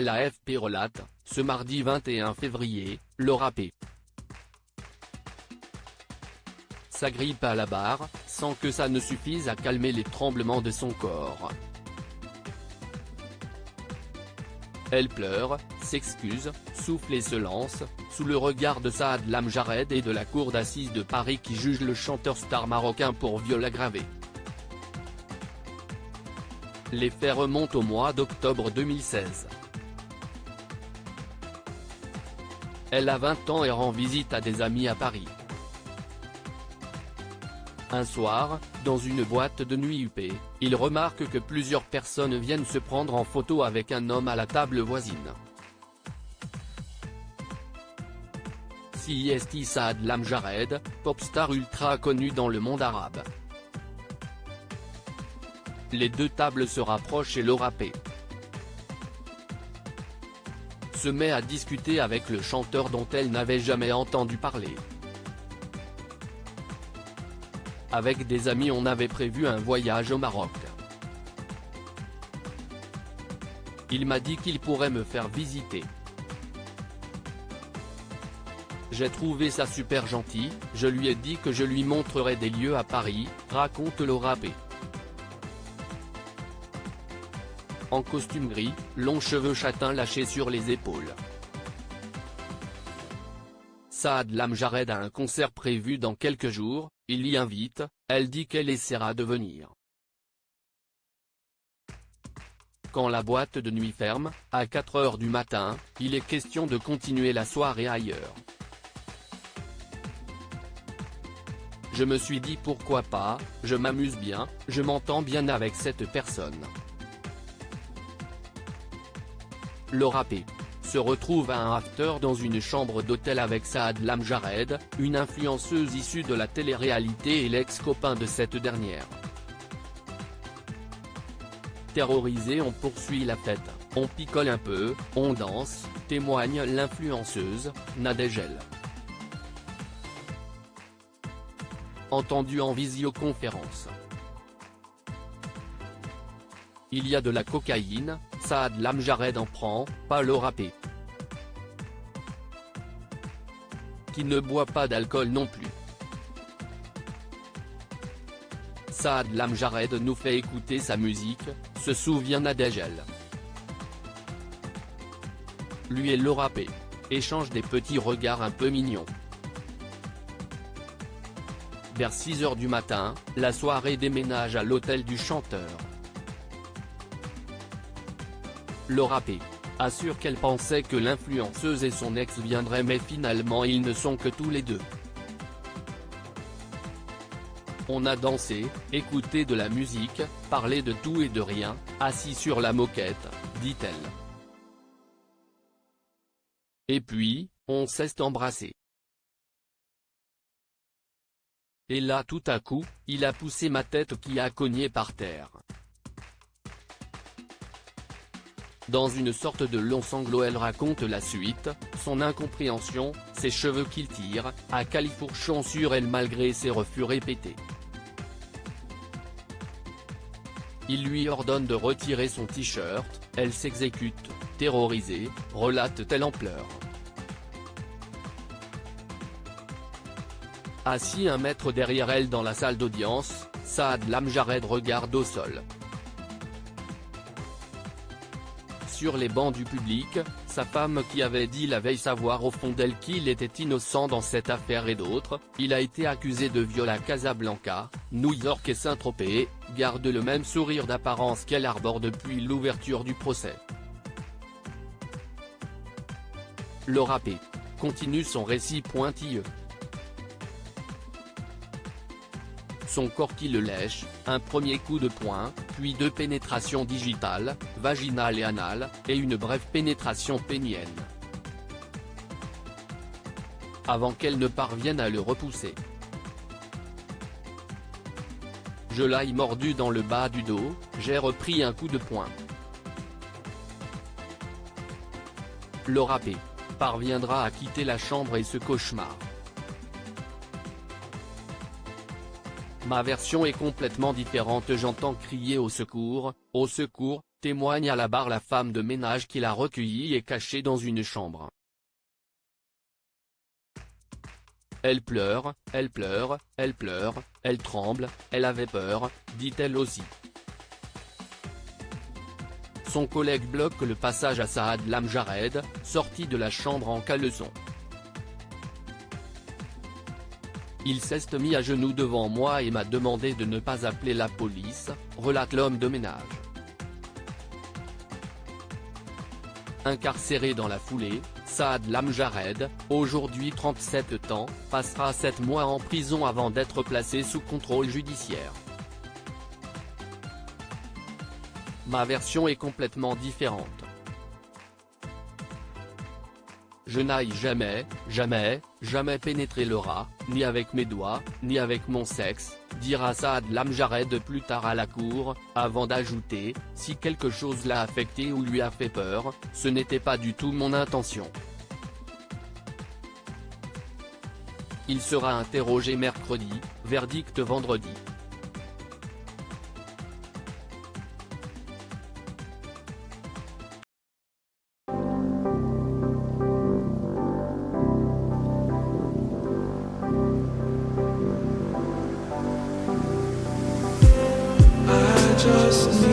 l'AFP relate, ce mardi 21 février, Laura P. s'agrippe à la barre, sans que ça ne suffise à calmer les tremblements de son corps. Elle pleure, s'excuse, souffle et se lance, sous le regard de Saad Lamjared et de la cour d'assises de Paris qui juge le chanteur star marocain pour viol aggravé. Les faits remontent au mois d'octobre 2016. Elle a 20 ans et rend visite à des amis à Paris. Un soir, dans une boîte de nuit huppée, il remarque que plusieurs personnes viennent se prendre en photo avec un homme à la table voisine. CIST Saad Lamjared, popstar ultra connu dans le monde arabe. Les deux tables se rapprochent et Laura P. se met à discuter avec le chanteur dont elle n'avait jamais entendu parler. Avec des amis on avait prévu un voyage au Maroc. Il m'a dit qu'il pourrait me faire visiter. J'ai trouvé ça super gentil, je lui ai dit que je lui montrerais des lieux à Paris, raconte Laura P. En costume gris, longs cheveux châtains lâchés sur les épaules. Saad Lamjared a un concert prévu dans quelques jours, il y invite, elle dit qu'elle essaiera de venir. Quand la boîte de nuit ferme, à 4 h du matin, il est question de continuer la soirée ailleurs. Je me suis dit pourquoi pas, je m'amuse bien, je m'entends bien avec cette personne. Laura P. se retrouve à un after dans une chambre d'hôtel avec Saad Lamjared, une influenceuse issue de la télé-réalité et l'ex-copain de cette dernière. Terrorisé, on poursuit la fête, on picole un peu, on danse, témoigne l'influenceuse, Nadège. Entendu en visioconférence. Il y a de la cocaïne, Saad Lamjared en prend, pas Laura P. qui ne boit pas d'alcool non plus. Saad Lamjared nous fait écouter sa musique, se souvient Nadège. Lui et Laura P. échangent des petits regards un peu mignons. Vers 6 h du matin, la soirée déménage à l'hôtel du chanteur. Laura P. assure qu'elle pensait que l'influenceuse et son ex viendraient mais finalement ils ne sont que tous les deux. On a dansé, écouté de la musique, parlé de tout et de rien, assis sur la moquette, dit-elle. Et puis, on s'est embrassé. Et là tout à coup, il a poussé ma tête qui a cogné par terre. Dans une sorte de long sanglot elle raconte la suite, son incompréhension, ses cheveux qu'il tire, à califourchon sur elle malgré ses refus répétés. Il lui ordonne de retirer son t-shirt, elle s'exécute, terrorisée, relate-t-elle en pleurs. Assis 1 mètre derrière elle dans la salle d'audience, Saad Lamjared regarde au sol. Sur les bancs du public, sa femme qui avait dit la veille savoir au fond d'elle qu'il était innocent dans cette affaire et d'autres, il a été accusé de viol à Casablanca, New York et Saint-Tropez, garde le même sourire d'apparence qu'elle arbore depuis l'ouverture du procès. Laura P. continue son récit pointilleux. Son corps qui le lèche, un premier coup de poing, puis 2 pénétrations digitales, vaginale et anale, et une brève pénétration pénienne. Avant qu'elle ne parvienne à le repousser. Je l'ai mordu dans le bas du dos, j'ai repris un coup de poing. Laura P. parviendra à quitter la chambre et ce cauchemar. Ma version est complètement différente, j'entends crier au secours, témoigne à la barre la femme de ménage qui l'a recueillie et cachée dans une chambre. Elle pleure, elle pleure, elle pleure, elle tremble, elle avait peur, dit-elle aussi. Son collègue bloque le passage à Saad Lamjared, sorti de la chambre en caleçon. Il s'est mis à genoux devant moi et m'a demandé de ne pas appeler la police, relate l'homme de ménage. Incarcéré dans la foulée, Saad Lamjared, aujourd'hui 37 ans, passera 7 mois en prison avant d'être placé sous contrôle judiciaire. Ma version est complètement différente. Je n'aille jamais, jamais pénétrer le rat, ni avec mes doigts, ni avec mon sexe, dira Saad Lamjared plus tard à la cour, avant d'ajouter, si quelque chose l'a affecté ou lui a fait peur, ce n'était pas du tout mon intention. Il sera interrogé mercredi, verdict vendredi. Just